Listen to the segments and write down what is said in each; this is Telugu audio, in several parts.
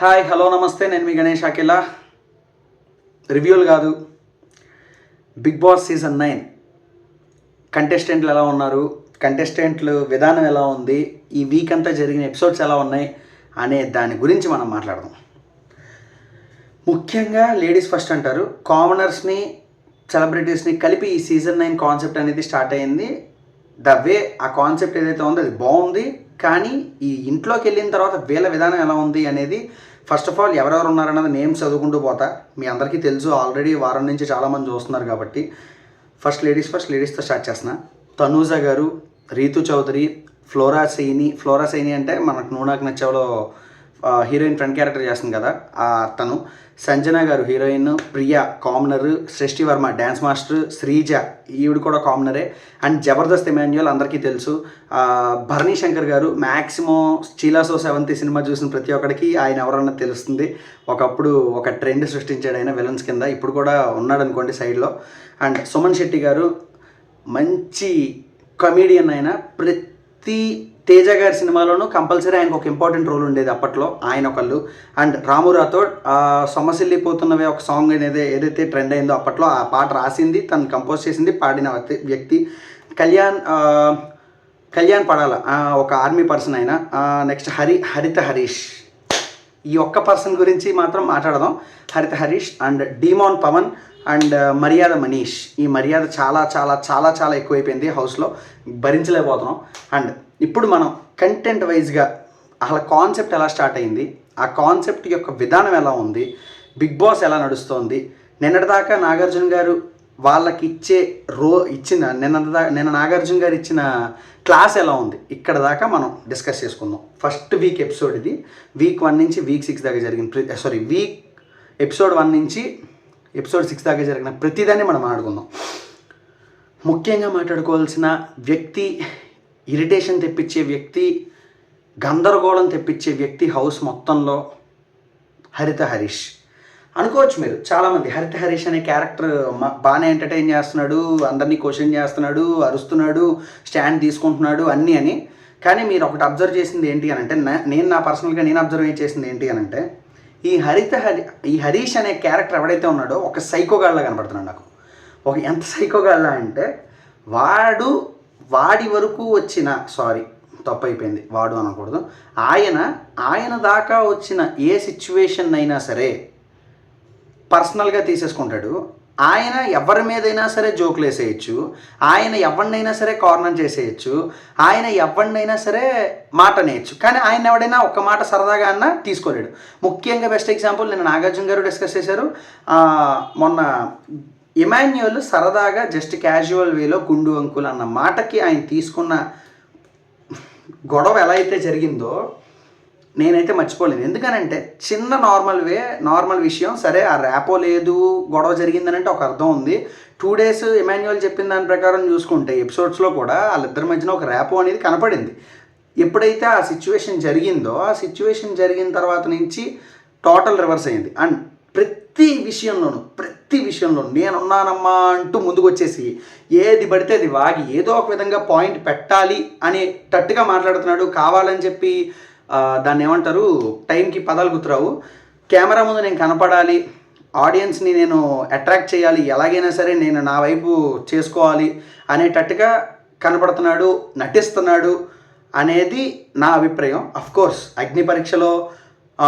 హాయ్ హలో నమస్తే, నేను మీ గణేష్ అఖిల. రివ్యూలు కాదు, బిగ్ బాస్ సీజన్ 9 కంటెస్టెంట్లు ఎలా ఉన్నారు, కంటెస్టెంట్లు విధానం ఎలా ఉంది, ఈ వీక్ అంతా జరిగిన ఎపిసోడ్స్ ఎలా ఉన్నాయి అనే దాని గురించి మనం మాట్లాడదాం. ముఖ్యంగా లేడీస్ ఫస్ట్ అంటారు. కామనర్స్ని, సెలబ్రిటీస్ని కలిపి ఈ సీజన్ 9 కాన్సెప్ట్ అనేది స్టార్ట్ అయ్యింది. ద వే ఆ కాన్సెప్ట్ ఏదైతే ఉందో అది బాగుంది. కానీ ఈ ఇంట్లోకి వెళ్ళిన తర్వాత వీళ్ళ విధానం ఎలా ఉంది అనేది ఫస్ట్ ఆఫ్ ఆల్ ఎవరెవరు ఉన్నారన్నది నేమ్స్ చదువుకుంటూ పోతా. మీ అందరికీ తెలుసు, ఆల్రెడీ వారం నుంచి చాలామంది చూస్తున్నారు కాబట్టి. ఫస్ట్ లేడీస్తో స్టార్ట్ చేస్తున్నా. తనూజ గారు, రీతు చౌదరి, ఫ్లోరా సైని అంటే మనకు నువ్వు నాకు నచ్చావులో హీరోయిన్ ఫ్రంట్ క్యారెక్టర్ చేస్తుంది కదా తను. సంజన గారు హీరోయిన్, ప్రియా కామనర్, సృష్టి వర్మ డ్యాన్స్ మాస్టర్, శ్రీజ ఈవిడ కూడా కామనరే. అండ్ జబర్దస్త్ ఎమాన్యుయల్ అందరికీ తెలుసు. భరణి శంకర్ గారు మ్యాక్సిమం చీలాసో 7th సినిమా చూసిన ప్రతి ఒక్కడికి ఆయన ఎవరన్నా తెలుస్తుంది. ఒకప్పుడు ఒక ట్రెండ్ సృష్టించాడు ఆయన విలన్స్ కింద, ఇప్పుడు కూడా ఉన్నాడు అనుకోండి సైడ్లో. అండ్ సుమన్ శెట్టి గారు మంచి కమీడియన్. ఆయన ప్రతి తేజ గారి సినిమాలోనూ కంపల్సరీ ఆయనకు ఒక ఇంపార్టెంట్ రోల్ ఉండేది అప్పట్లో, ఆయన ఒకళ్ళు. అండ్ రాము రాథోడ్ సొమ్మసిల్లిపోతున్నవే ఒక సాంగ్ అనేది ఏదైతే ట్రెండ్ అయిందో అప్పట్లో, ఆ పాట రాసింది తను, కంపోజ్ చేసింది, పాడిన వ్యక్తి కళ్యాణ్ పడాల, ఒక ఆర్మీ పర్సన్ ఆయన. నెక్స్ట్ హరిత హరీష్, ఈ ఒక్క పర్సన్ గురించి మాత్రం మాట్లాడదాం. Haritha Harish and demon Pawan and Maryada Manish. ఈ మర్యాద చాలా చాలా చాలా చాలా ఎక్కువైపోయింది హౌస్లో, భరించలేకపోతున్నాం. అండ్ ఇప్పుడు మనం కంటెంట్ వైజ్గా అసలు కాన్సెప్ట్ ఎలా స్టార్ట్ అయింది, ఆ కాన్సెప్ట్ యొక్క విధానం ఎలా ఉంది, బిగ్ బాస్ ఎలా నడుస్తోంది, నిన్నటిదాకా నాగార్జున గారు వాళ్ళకి నిన్న నాగార్జున గారు ఇచ్చిన క్లాస్ ఎలా ఉంది, ఇక్కడ దాకా మనం డిస్కస్ చేసుకుందాం. ఫస్ట్ వీక్ ఎపిసోడ్ ఇది. వీక్ 1 నుంచి వీక్ 6 దాకా జరిగిన వీక్ ఎపిసోడ్ 1 నుంచి ఎపిసోడ్ 6 దాకా జరిగిన ప్రతిదాన్ని మనం ఆడుకుందాం. ముఖ్యంగా మాట్లాడుకోవాల్సిన వ్యక్తి, ఇరిటేషన్ తెప్పించే వ్యక్తి, గందరగోళం తెప్పించే వ్యక్తి హౌస్ మొత్తంలో హరిత హరీష్ అనుకోవచ్చు మీరు. చాలామంది హరిత హరీష్ అనే క్యారెక్టర్ బాగానే ఎంటర్టైన్ చేస్తున్నాడు, అందరినీ క్వశ్చన్ చేస్తున్నాడు, అరుస్తున్నాడు, స్టాండ్ తీసుకుంటున్నాడు అన్నీ అని. కానీ మీరు ఒకటి అబ్జర్వ్ చేసింది ఏంటి అని అంటే, నేను పర్సనల్గా అబ్జర్వ్ చేసింది ఏంటి అని అంటే, ఈ హరీష్ అనే క్యారెక్టర్ ఎవడైతే ఉన్నాడో ఒక సైకోగాళ్ళ కనపడుతున్నాడు నాకు. ఎంత సైకోగాళ్ళ అంటే, వాడి వరకు వచ్చిన తప్పు అయిపోయింది, వాడు అనకూడదు, ఆయన దాకా వచ్చిన ఏ సిచ్యువేషన్ అయినా సరే పర్సనల్గా తీసేసుకుంటాడు. ఆయన ఎవరి మీదైనా సరే జోకులు వేసేయచ్చు, ఆయన ఎవరినైనా సరే కార్నర్ చేసేయచ్చు, ఆయన ఎవరినైనా సరే మాట అనేయచ్చు. కానీ ఆయన ఎవడైనా ఒక్క మాట సరదాగా అన్నా తీసుకోలేడు. ముఖ్యంగా బెస్ట్ ఎగ్జాంపుల్ నిన్న నాగార్జున గారు డిస్కస్ చేశారు. మొన్న ఎమాన్యుయల్ సరదాగా జస్ట్ క్యాజువల్ వేలో గుండు అంకుల్ అన్న మాటకి ఆయన తీసుకున్న గొడవ ఎలా అయితే జరిగిందో నేనైతే మర్చిపోలేను. ఎందుకనంటే చిన్న నార్మల్ విషయం సరే, ఆ ర్యాపో లేదు, గొడవ జరిగిందనంటే ఒక అర్థం ఉంది. 2 days ఎమాన్యుయల్ చెప్పిన దాని ప్రకారం చూసుకుంటే ఎపిసోడ్స్లో కూడా వాళ్ళిద్దరి మధ్యన ఒక ర్యాపో అనేది కనపడింది. ఎప్పుడైతే ఆ సిచ్యువేషన్ జరిగిందో, ఆ సిచ్యువేషన్ జరిగిన తర్వాత నుంచి టోటల్ రివర్స్ అయింది. అండ్ ప్రతి విషయంలోనూ నేనున్నానమ్మా అంటూ ముందుకు వచ్చేసి ఏది పడితే అది వాగి ఏదో ఒక విధంగా పాయింట్ పెట్టాలి అనేటట్టుగా మాట్లాడుతున్నాడు. కావాలని చెప్పి దాన్ని ఏమంటారు, టైంకి పదాలు గుర్తురావు, కెమెరా ముందు నేను కనపడాలి, ఆడియన్స్ని నేను అట్రాక్ట్ చేయాలి, ఎలాగైనా సరే నేను నా వైపు చేసుకోవాలి అనేటట్టుగా కనపడుతున్నాడు, నటిస్తున్నాడు అనేది నా అభిప్రాయం. అఫ్కోర్స్ అగ్ని పరీక్షలో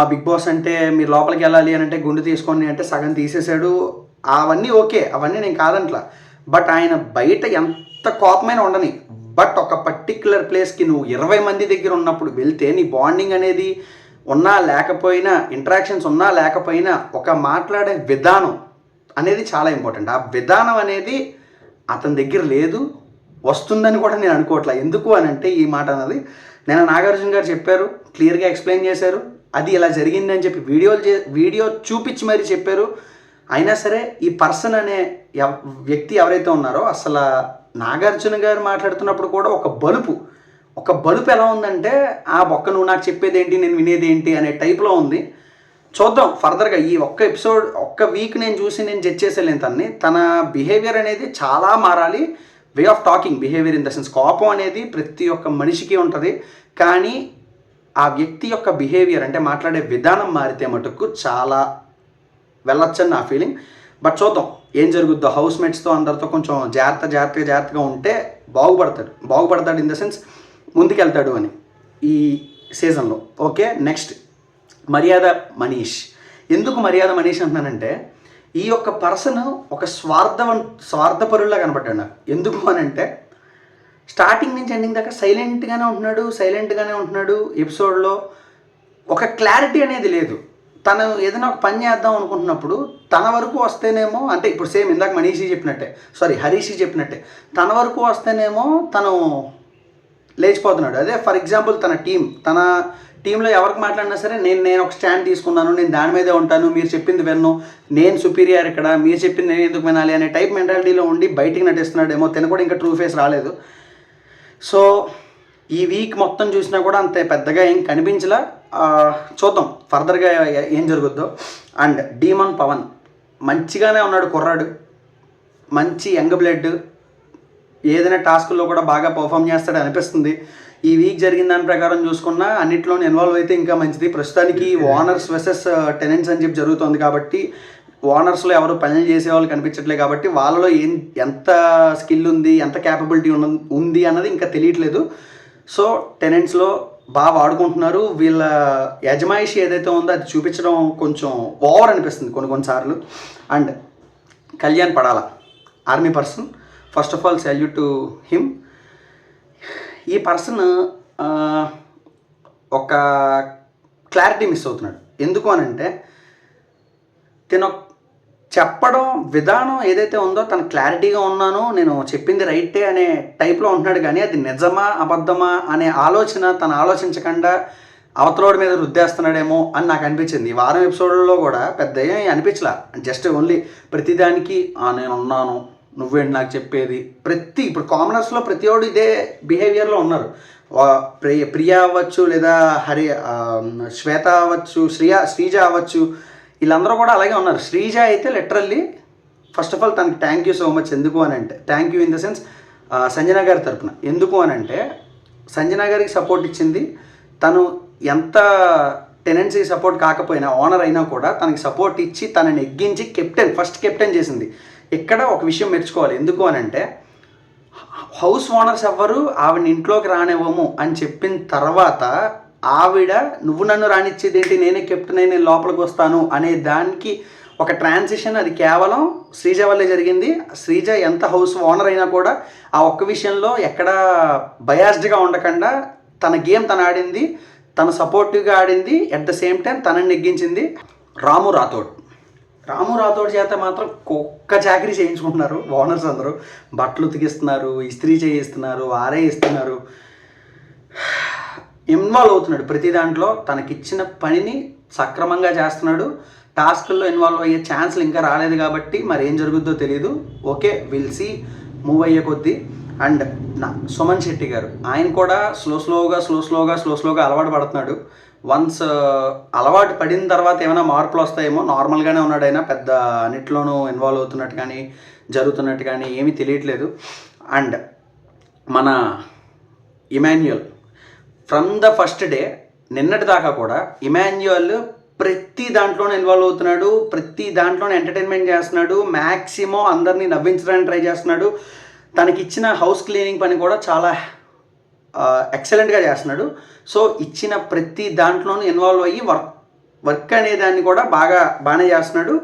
బిగ్ బాస్ అంటే మీరు లోపలికి వెళ్ళాలి అని అంటే గుండు తీసుకోండి అంటే సగం తీసేశాడు. అవన్నీ ఓకే, అవన్నీ నేను కాదంట్లా. బట్ ఆయన బయట ఎంత కోపమైనా ఉండని, బట్ ఒక పర్టిక్యులర్ ప్లేస్కి నువ్వు 20 మంది దగ్గర ఉన్నప్పుడు వెళ్తే నీ బాండింగ్ అనేది ఉన్నా లేకపోయినా, ఇంటరాక్షన్స్ ఉన్నా లేకపోయినా, ఒక మాట్లాడే విధానం అనేది చాలా ఇంపార్టెంట్. ఆ విధానం అనేది అతని దగ్గర లేదు, వస్తుందని కూడా నేను అనుకోవట్లా. ఎందుకు అని అంటే ఈ మాట అన్నది నేను నాగార్జున గారు చెప్పారు, క్లియర్గా ఎక్స్ప్లెయిన్ చేశారు. అది ఇలా జరిగిందని చెప్పి వీడియో చూపించి మరీ చెప్పారు. అయినా సరే ఈ పర్సన్ అనే వ్యక్తి ఎవరైతే ఉన్నారో, అసలు నాగార్జున గారు మాట్లాడుతున్నప్పుడు కూడా ఒక బలుపు ఎలా ఉందంటే, ఆ ఒక్క నువ్వు నాకు చెప్పేది ఏంటి, నేను వినేది ఏంటి అనే టైప్లో ఉంది. చూద్దాం ఫర్దర్గా. ఈ ఒక్క వీక్ నేను జడ్జ్ చేసేలేను తన్ని. తన బిహేవియర్ అనేది చాలా మారాలి. Way of talking, behaviour in the sense, కోపం అనేది ప్రతి ఒక్క మనిషికి ఉంటుంది. కానీ ఆ వ్యక్తి యొక్క బిహేవియర్ అంటే మాట్లాడే విధానం మారితే మటుకు చాలా వెళ్ళొచ్చని నా ఫీలింగ్. బట్ చూద్దాం ఏం జరుగుద్దో. హౌస్ మేట్స్తో అందరితో కొంచెం జాగ్రత్తగా ఉంటే బాగుపడతాడు ఇన్ ద సెన్స్ ముందుకెళ్తాడు అని ఈ సీజన్లో. ఓకే, నెక్స్ట్ మర్యాద మనీష్. ఎందుకు మర్యాద మనీష్ అంటున్నానంటే ఈ యొక్క పర్సన్ ఒక స్వార్థపరుల్లా కనపడ్డాడు నాకు. ఎందుకు అని అంటే స్టార్టింగ్ నుంచి ఎండింగ్ దాకా సైలెంట్గానే ఉంటున్నాడు. ఎపిసోడ్లో ఒక క్లారిటీ అనేది లేదు. తను ఏదైనా ఒక పని చేద్దాం అనుకుంటున్నప్పుడు తన వరకు వస్తేనేమో, అంటే ఇప్పుడు సేమ్ ఇందాక హరీష్ చెప్పినట్టే తన వరకు వస్తేనేమో తను లేచిపోతున్నాడు. అదే ఫర్ ఎగ్జాంపుల్ తన టీంలో ఎవరికి మాట్లాడినా సరే నేను ఒక స్టాండ్ తీసుకున్నాను, నేను దాని మీదే ఉంటాను, మీరు చెప్పింది విన్ను, నేను సుపీరియర్ ఇక్కడ, మీరు చెప్పింది నేను ఎందుకు వినాలి అనే టైప్ మెంటాలిటీలో ఉండి బయటికి నటిస్తున్నాడేమో. తను కూడా ఇంకా ట్రూ ఫేస్ రాలేదు. సో ఈ వీక్ మొత్తం చూసినా కూడా అంత పెద్దగా ఏం కనిపించలా. చూద్దాం ఫర్దర్గా ఏం జరుగుద్దో. అండ్ డీమన్ పవన్ మంచిగానే ఉన్నాడు కుర్రాడు, మంచి యంగ్ బ్లడ్, ఏదైనా టాస్కుల్లో కూడా బాగా పర్ఫామ్ చేస్తాడు అనిపిస్తుంది. ఈ వీక్ జరిగిన దాని ప్రకారం చూసుకున్నా అన్నిట్లోనే ఇన్వాల్వ్ అయితే ఇంకా మంచిది. ప్రస్తుతానికి ఓనర్స్ వర్సెస్ టెనెంట్స్ అని చెప్పి జరుగుతుంది కాబట్టి ఓనర్స్లో ఎవరు పనులు చేసేవాళ్ళు కనిపించట్లేదు కాబట్టి వాళ్ళలో ఎంత స్కిల్ ఉంది, ఎంత క్యాపబిలిటీ ఉంది అన్నది ఇంకా తెలియట్లేదు. సో టెనెంట్స్లో బాగా వాడుకుంటున్నారు. వీళ్ళ యజమాయిషి ఏదైతే ఉందో అది చూపించడం కొంచెం ఓవర్ అనిపిస్తుంది కొన్నిసార్లు. And Kalyan Padala army person, first of all salute to him. ఈ పర్సన్ ఒక క్లారిటీ మిస్ అవుతున్నాడు. ఎందుకు అని అంటే తను చెప్పడం విధానం ఏదైతే ఉందో తను క్లారిటీగా ఉన్నాను, నేను చెప్పింది రైటే అనే టైప్లో ఉంటున్నాడు. కానీ అది నిజమా అబద్ధమా అనే ఆలోచన తను ఆలోచించకుండా అవతలోడి మీద రుద్దేస్తున్నాడేమో అని నాకు అనిపించింది. ఈ వారం ఎపిసోడ్లో కూడా పెద్ద ఏమీ అనిపించలా. జస్ట్ ఓన్లీ ప్రతిదానికి నేను ఉన్నాను, నువ్వేంటి నాకు చెప్పేది. ఇప్పుడు కామనర్స్లో ప్రతి ఒడు ఇదే బిహేవియర్లో ఉన్నారు. ప్రియా అవ్వచ్చు, లేదా శ్వేత అవ్వచ్చు, శ్రీజ అవ్వచ్చు, వీళ్ళందరూ కూడా అలాగే ఉన్నారు. శ్రీజ అయితే లిటరల్లీ ఫస్ట్ ఆఫ్ ఆల్ తనకి థ్యాంక్ యూ సో మచ్. ఎందుకు అని అంటే thank you in the sense Sanjana గారి తరపున. ఎందుకు అని అంటే సంజన గారికి సపోర్ట్ ఇచ్చింది తను. ఎంత టెనెన్సీ సపోర్ట్ కాకపోయినా ఓనర్ అయినా కూడా తనకి సపోర్ట్ ఇచ్చి తనని ఎగ్గించి ఫస్ట్ కెప్టెన్ చేసింది. ఇక్కడ ఒక విషయం మెచ్చుకోవాలి. ఎందుకు అని అంటే హౌస్ ఓనర్స్ ఎవ్వరు ఆవిడ ఇంట్లోకి రానివ్వము అని చెప్పిన తర్వాత ఆవిడ నువ్వు నన్ను రానిచ్చేది ఏంటి, నేనే కెప్టెన్ అయి నేను లోపలికి వస్తాను అనే దానికి ఒక ట్రాన్సిషన్ అది కేవలం శ్రీజ వల్లే జరిగింది. శ్రీజ ఎంత హౌస్ ఓనర్ అయినా కూడా ఆ ఒక్క విషయంలో ఎక్కడ బయాస్డ్గా ఉండకుండా తన గేమ్ తను ఆడింది, తను సపోర్టివ్గా ఆడింది, అట్ ద సేమ్ టైం తనని నెగ్గించింది. రాము రాథోడ్ చేత మాత్రం కుక్క చాకరీ చేయించుకుంటున్నారు ఓనర్స్ అందరూ. బట్టలు ఉతికిస్తున్నారు, ఇస్త్రీ చేయిస్తున్నారు, ఆరేయిస్తున్నారు, ఇన్వాల్వ్ అవుతున్నాడు ప్రతి దాంట్లో. తనకిచ్చిన పనిని సక్రమంగా చేస్తున్నాడు. టాస్కుల్లో ఇన్వాల్వ్ అయ్యే ఛాన్స్లు ఇంకా రాలేదు కాబట్టి మరి ఏం జరుగుద్దో తెలియదు. ఓకే, విల్ సీ మూవ్ అయ్యే కొద్దీ. అండ్ సుమన్ శెట్టి గారు, ఆయన కూడా స్లోగా అలవాటు పడుతున్నాడు. వన్స్ అలవాటు పడిన తర్వాత ఏమైనా మార్పులు వస్తాయేమో. నార్మల్గానే ఉన్నాడు ఆయన, పెద్ద అన్నిట్లోనూ ఇన్వాల్వ్ అవుతున్నట్టు కానీ జరుగుతున్నట్టు కానీ ఏమీ తెలియట్లేదు. అండ్ మన Emmanuel from the first day నిన్నటి దాకా కూడా ఇమాన్యుయల్ ప్రతి దాంట్లోనే ఇన్వాల్వ్ అవుతున్నాడు, ప్రతి దాంట్లోనే ఎంటర్టైన్మెంట్ చేస్తున్నాడు, మ్యాక్సిమం అందరినీ నవ్వించడానికి ట్రై చేస్తున్నాడు. తనకిచ్చిన హౌస్ క్లీనింగ్ పని కూడా చాలా ఎక్సలెంట్గా చేస్తున్నాడు. సో ఇచ్చిన ప్రతి దాంట్లోనూ ఇన్వాల్వ్ అయ్యి వర్క్ అనే దాన్ని కూడా బాగానే చేస్తున్నాడు,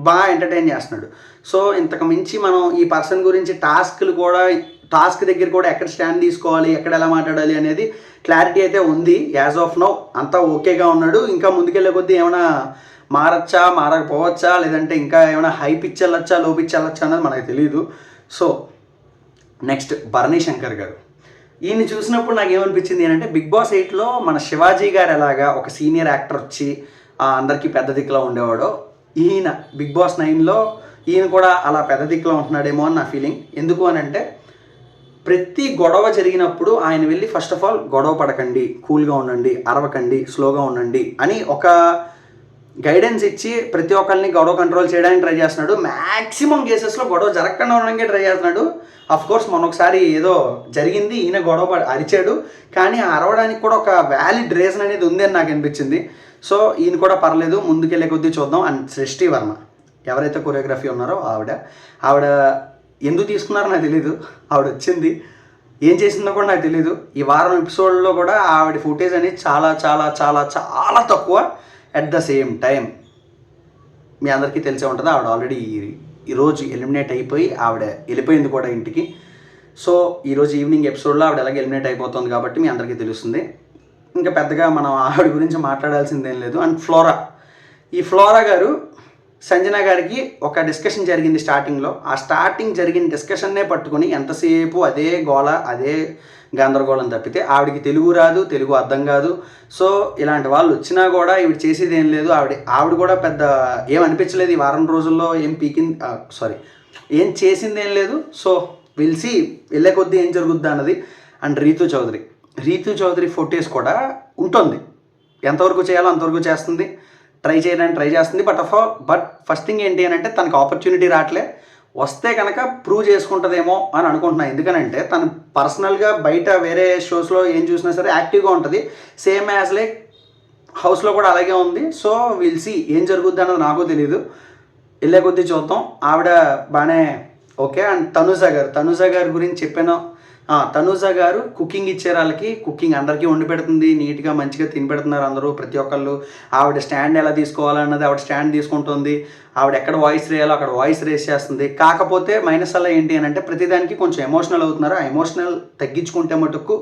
బాగా ఎంటర్టైన్ చేస్తున్నాడు. సో ఇంతకు మించి మనం ఈ పర్సన్ గురించి టాస్క్ దగ్గర కూడా ఎక్కడ స్టాండ్ తీసుకోవాలి, ఎక్కడ ఎలా మాట్లాడాలి అనేది క్లారిటీ అయితే ఉంది. యాజ్ ఆఫ్ నౌ అంతా ఓకేగా ఉన్నాడు. ఇంకా ముందుకెళ్ళే కొద్దీ ఏమైనా మారచ్చా, మారకపోవచ్చా, లేదంటే ఇంకా ఏమైనా హై పిచ్ వెళ్ళొచ్చా, లో పిచ్ వెళ్ళొచ్చా అన్నది మనకు తెలియదు. సో నెక్స్ట్ భరణి శంకర్ గారు. ఈయన చూసినప్పుడు నాకు ఏమనిపించింది అంటే బిగ్ బాస్ 8లో మన శివాజీ గారు ఎలాగా ఒక సీనియర్ యాక్టర్ వచ్చి అందరికీ పెద్ద దిక్కులో ఉండేవాడో, ఈయన బిగ్ బాస్ 9లో ఈయన కూడా అలా పెద్ద దిక్కులో ఉంటున్నాడేమో అని నా ఫీలింగ్. ఎందుకు అని అంటే ప్రతి గొడవ జరిగినప్పుడు ఆయన వెళ్ళి ఫస్ట్ ఆఫ్ ఆల్ గొడవ పడకండి, కూల్గా ఉండండి, అరవకండి, స్లోగా ఉండండి అని ఒక గైడెన్స్ ఇచ్చి ప్రతి ఒక్కరిని గొడవ కంట్రోల్ చేయడానికి ట్రై చేస్తున్నాడు. మ్యాక్సిమం కేసెస్లో గొడవ జరగకుండా ఉండడానికి ట్రై చేస్తున్నాడు. కోర్స్ మొన్నొకసారి ఏదో జరిగింది, ఈయన గొడవ అరిచాడు, కానీ ఆ అరవడానికి కూడా ఒక వ్యాలిడ్ రీజన్ అనేది ఉంది అని నాకు అనిపించింది. సో ఈయన కూడా పర్లేదు, ముందుకెళ్ళే కొద్దీ చూద్దాం. అండ్ సృష్టి వర్మ ఎవరైతే కొరియోగ్రఫీ ఉన్నారో ఆవిడ ఎందుకు తీసుకున్నారో నాకు తెలీదు. ఆవిడ వచ్చింది, ఏం చేసిందో కూడా నాకు తెలీదు. ఈ వారం ఎపిసోడ్లో కూడా ఆవిడ ఫుటేజ్ అనేది చాలా చాలా చాలా చాలా తక్కువ. అట్ ద సేమ్ టైం మీ అందరికీ తెలిసే ఉంటుంది, ఆవిడ ఆల్రెడీ ఈరోజు ఎలిమినేట్ అయిపోయి ఆవిడ వెళ్ళిపోయింది కూడా ఇంటికి. సో ఈరోజు ఈవినింగ్ ఎపిసోడ్లో ఆవిడ ఎలాగ ఎలిమినేట్ అయిపోతుంది కాబట్టి మీ అందరికీ తెలుస్తుంది. ఇంకా పెద్దగా మనం ఆవిడ గురించి మాట్లాడాల్సిందేం లేదు. అండ్ ఈ ఫ్లోరా గారు సంజన గారికి ఒక డిస్కషన్ జరిగింది స్టార్టింగ్లో. ఆ స్టార్టింగ్ జరిగిన డిస్కషన్నే పట్టుకొని ఎంతసేపు అదే గోళ, అదే గందరగోళం తప్పితే ఆవిడకి తెలుగు రాదు, తెలుగు అర్థం కాదు. సో ఇలాంటి వాళ్ళు వచ్చినా కూడా ఈవిడ చేసేది ఏం లేదు. ఆవిడ కూడా పెద్ద ఏం అనిపించలేదు ఈ వారం రోజుల్లో, ఏం చేసింది ఏం లేదు. సో విల్సి వెళ్ళే కొద్దీ ఏం జరుగుద్ది అన్నది. అండ్ రీతు చౌదరి ఫోటోస్ కూడా ఉంటుంది, ఎంతవరకు చేయాలో అంతవరకు చేస్తుంది, ట్రై చేయడానికి ట్రై చేస్తుంది. బట్ ఫస్ట్ థింగ్ ఏంటి అని అంటే తనకు ఆపర్చునిటీ రావట్లే. వస్తే కనుక ప్రూవ్ చేసుకుంటుందేమో అని అనుకుంటున్నాను. ఎందుకనంటే తను పర్సనల్గా బయట వేరే షోస్లో ఏం చూసినా సరే యాక్టివ్గా ఉంటుంది, సేమ్ యాజ్ లైక్ హౌస్లో కూడా అలాగే ఉంది. సో విల్ సీ ఏం జరుగుద్ది అన్నది నాకు తెలీదు, వెళ్ళే కొద్దీ చూద్దాం. ఆవిడ బాగానే ఓకే. అండ్ తనుజ గారి గురించి చెప్పాను. తనుజ గారు కుకింగ్ ఇచ్చే వాళ్ళకి కుకింగ్ అందరికీ వండి పెడుతుంది, నీట్గా మంచిగా తిని పెడుతున్నారు అందరూ, ప్రతి ఒక్కళ్ళు. ఆవిడ స్టాండ్ ఎలా తీసుకోవాలన్నది ఆవిడ స్టాండ్ తీసుకుంటుంది, ఆవిడ ఎక్కడ వాయిస్ రేయాలో అక్కడ వాయిస్ రేస్ చేస్తుంది. కాకపోతే మైనస్ అలా ఏంటి అని అంటే ప్రతిదానికి కొంచెం ఎమోషనల్ అవుతున్నారు. ఆ ఎమోషనల్ తగ్గించుకుంటే మటుకు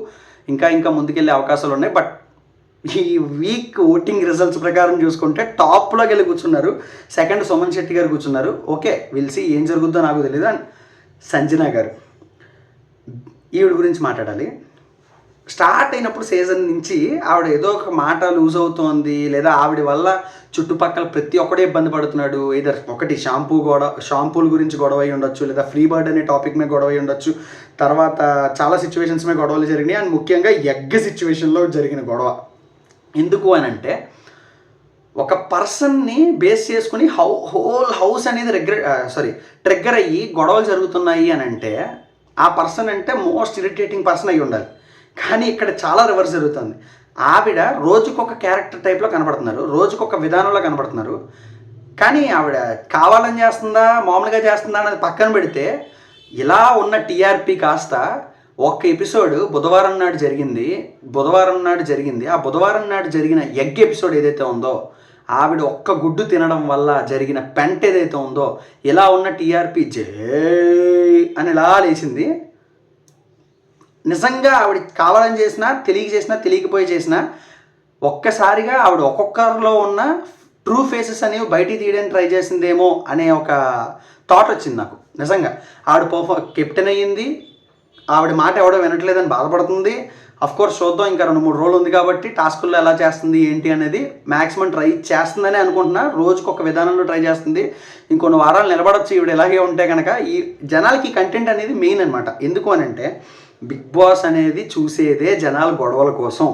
ఇంకా ముందుకెళ్ళే అవకాశాలు ఉన్నాయి. బట్ ఈ వీక్ ఓటింగ్ రిజల్ట్స్ ప్రకారం చూసుకుంటే టాప్లోకి వెళ్ళి కూర్చున్నారు. సెకండ్ సుమన్ శెట్టి గారు కూర్చున్నారు. ఓకే విల్ సీ ఏం జరుగుద్దో నాకు తెలియదు. అండ్ సంజన గారు, ఈవిడ గురించి మాట్లాడాలి. స్టార్ట్ అయినప్పుడు సీజన్ నుంచి ఆవిడ ఏదో ఒక మాట లూజ్ అవుతోంది, లేదా ఆవిడ వల్ల చుట్టుపక్కల ప్రతి ఒక్కడే ఇబ్బంది పడుతున్నాడు. ఏదర్ ఒకటి షాంపూల గురించి గొడవ అయి ఉండొచ్చు, లేదా ఫ్రీ బర్డ్ అనే టాపిక్ మీద గొడవ అయి ఉండొచ్చు, తర్వాత చాలా సిచ్యువేషన్స్ మీద గొడవలు జరిగినాయి. అండ్ ముఖ్యంగా ఎగ్ సిచ్యువేషన్లో జరిగిన గొడవ ఎందుకు అని అంటే ఒక పర్సన్ని బేస్ చేసుకుని హోల్ హౌస్ అనేది ట్రిగ్గర్ అయ్యి గొడవలు జరుగుతున్నాయి అని అంటే ఆ పర్సన్ అంటే మోస్ట్ ఇరిటేటింగ్ పర్సన్ అయ్యి ఉండాలి. కానీ ఇక్కడ చాలా రివర్స్ జరుగుతుంది. ఆవిడ రోజుకొక క్యారెక్టర్ టైప్లో కనబడుతున్నారు, రోజుకొక విధానంలో కనబడుతున్నారు. కానీ ఆవిడ కావాలని చేస్తుందా మామూలుగా చేస్తుందా అనేది పక్కన పెడితే ఇలా ఉన్న టీఆర్పీ కాస్త ఒక్క ఎపిసోడ్ బుధవారం నాడు జరిగింది. ఆ బుధవారం నాడు జరిగిన ఎగ్ ఎపిసోడ్ ఏదైతే ఉందో, ఆవిడ ఒక్క గుడ్డు తినడం వల్ల జరిగిన పెంట ఏదైతే ఉందో, ఇలా ఉన్న టీఆర్పీ జై అని ఇలా లేచింది. నిజంగా ఆవిడ కావాలని చేసినా, తెలియకపోయి చేసినా, ఒక్కసారిగా ఆవిడ ఒక్కొక్కరిలో ఉన్న ట్రూ ఫేసెస్ అనేవి బయటికి తీయడానికి ట్రై చేసిందేమో అనే ఒక థాట్ వచ్చింది నాకు. నిజంగా ఆవిడ కెప్టెన్ అయ్యింది, ఆవిడ మాట ఎవడో వినట్లేదని బాధపడుతుంది. కోర్స్ చూద్దాం, ఇంకా 2-3 రోజులు ఉంది కాబట్టి టాస్కుల్లో ఎలా చేస్తుంది ఏంటి అనేది మ్యాక్సిమం ట్రై చేస్తుందని అనుకుంటున్నా. రోజుకు ఒక విధానంలో ట్రై చేస్తుంది. ఇంకొన్ని వారాలు నిలబడొచ్చు ఈవిడ ఇలాగే ఉంటే కనుక. ఈ జనాలకి కంటెంట్ అనేది మెయిన్ అనమాట. ఎందుకు అని అంటే బిగ్ బాస్ అనేది చూసేదే జనాల గొడవల కోసం.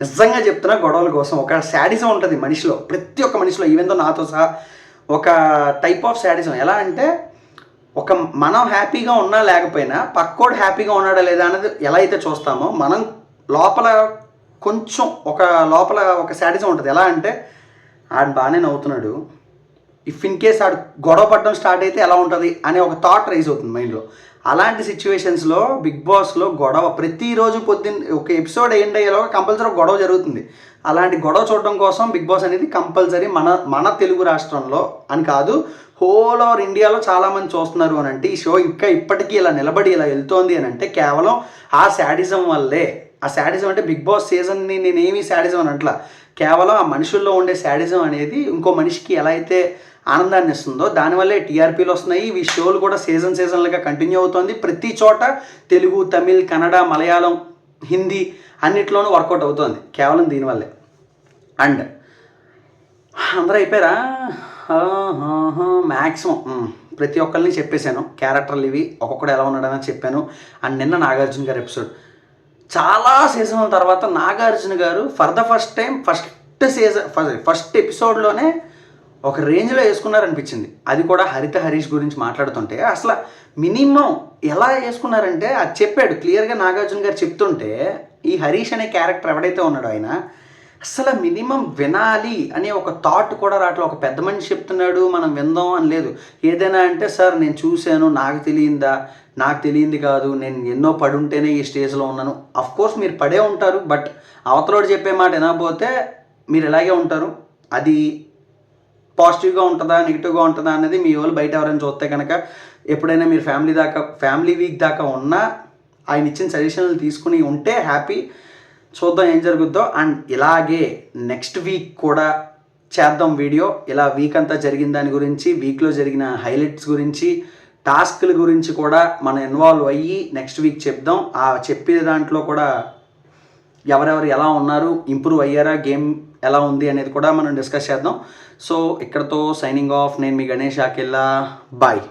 నిజంగా చెప్తున్నా, గొడవల కోసం. ఒక శాడిజం ఉంటుంది మనిషిలో, ప్రతి ఒక్క మనిషిలో, ఈవెన్ దో నాతో సహా ఒక టైప్ ఆఫ్ శాడిజం. ఎలా అంటే మనం హ్యాపీగా ఉన్నా లేకపోయినా పక్కోడు హ్యాపీగా ఉన్నాడా లేదా అనేది ఎలా అయితే చూస్తామో, మనం లోపల కొంచెం ఒక శాడిజం ఉంటుంది. ఎలా అంటే ఆడు బాగానే నవ్వుతున్నాడు, ఇఫ్ ఇన్ కేస్ ఆడు గొడవ పడడం స్టార్ట్ అయితే ఎలా ఉంటుంది అనే ఒక థాట్ రైజ్ అవుతుంది మైండ్లో. అలాంటి సిచ్యువేషన్స్లో బిగ్ బాస్లో గొడవ ప్రతిరోజు పొద్దున్న ఒక ఎపిసోడ్ ఎండ్ అయ్యేలోగా కంపల్సరీ ఒక గొడవ జరుగుతుంది. అలాంటి గొడవ చూడడం కోసం బిగ్ బాస్ అనేది కంపల్సరీ మన తెలుగు రాష్ట్రంలో అని కాదు, హోల్ ఓవర్ ఇండియాలో చాలామంది చూస్తున్నారు అని అంటే, ఈ షో ఇంకా ఇప్పటికీ ఇలా నిలబడి ఇలా వెళ్తోంది అని అంటే కేవలం ఆ శాడిజం వల్లే. ఆ శాడిజం అంటే బిగ్ బాస్ సీజన్ని నేనేమి శాడిజం అని అంటలా, కేవలం ఆ మనుషుల్లో ఉండే శాడిజం అనేది ఇంకో మనిషికి ఎలా అయితే ఆనందాన్ని ఇస్తుందో దానివల్లే టీఆర్పీలు వస్తున్నాయి. ఈ షోలు కూడా సీజన్లుగా కంటిన్యూ అవుతుంది. ప్రతి చోట తెలుగు, తమిళ్, కన్నడ, మలయాళం, హిందీ అన్నిట్లోనూ వర్కౌట్ అవుతుంది కేవలం దీనివల్లే. అండ్ అందరూ అయిపోయారా? మ్యాక్సిమం ప్రతి ఒక్కరిని చెప్పేశాను, క్యారెక్టర్లు ఇవి, ఒక్కొక్కడు ఎలా ఉన్నాడని చెప్పాను. అండ్ నిన్న నాగార్జున గారి ఎపిసోడ్, చాలా సీజన్ల తర్వాత నాగార్జున గారు ఫర్ ద ఫస్ట్ ఫస్ట్ ఎపిసోడ్లోనే ఒక రేంజ్లో వేసుకున్నారనిపించింది. అది కూడా హరిత హరీష్ గురించి మాట్లాడుతుంటే అసలు మినిమం ఎలా వేసుకున్నారంటే అది చెప్పాడు క్లియర్గా. నాగార్జున గారు చెప్తుంటే ఈ హరీష్ అనే క్యారెక్టర్ ఎవడైతే ఉన్నాడో ఆయన అసలు మినిమం వినాలి అనే ఒక థాట్ కూడా రావట్లేదు. ఒక పెద్ద మనిషి చెప్తున్నాడు మనం విందాం అని లేదు. ఏదైనా అంటే సార్ నేను చూశాను, నాకు తెలియంది కాదు, నేను ఎన్నో పడుంటేనే ఈ స్టేజ్లో ఉన్నాను. అఫ్కోర్స్ మీరు పడే ఉంటారు, బట్ అవతలోడు చెప్పే మాట వినకపోతే మీరు ఇలాగే ఉంటారు. అది పాజిటివ్గా ఉంటుందా నెగిటివ్గా ఉంటుందా అనేది మీ వాళ్ళు బయట ఎవరైనా చూస్తే కనుక ఎప్పుడైనా మీరు ఫ్యామిలీ వీక్ దాకా ఉన్నా ఆయన ఇచ్చిన సజెషన్లు తీసుకుని ఉంటే హ్యాపీ. చూద్దాం ఏం జరుగుద్దో. అండ్ ఇలాగే నెక్స్ట్ వీక్ కూడా చేద్దాం వీడియో. ఇలా వీక్ అంతా జరిగిన దాని గురించి, వీక్లో జరిగిన హైలైట్స్ గురించి, టాస్క్ల గురించి కూడా మనం ఇన్వాల్వ్ అయ్యి నెక్స్ట్ వీక్ చెప్దాం. ఆ చెప్పే దాంట్లో కూడా ఎవరెవరు ఎలా ఉన్నారు, ఇంప్రూవ్ అయ్యారా, గేమ్ ఎలా ఉంది అనేది కూడా మనం డిస్కస్ చేద్దాం. సో ఇక్కడతో సైనింగ్ ఆఫ్. నేను మీ గణేష్ ఆకెల్లా. బాయ్.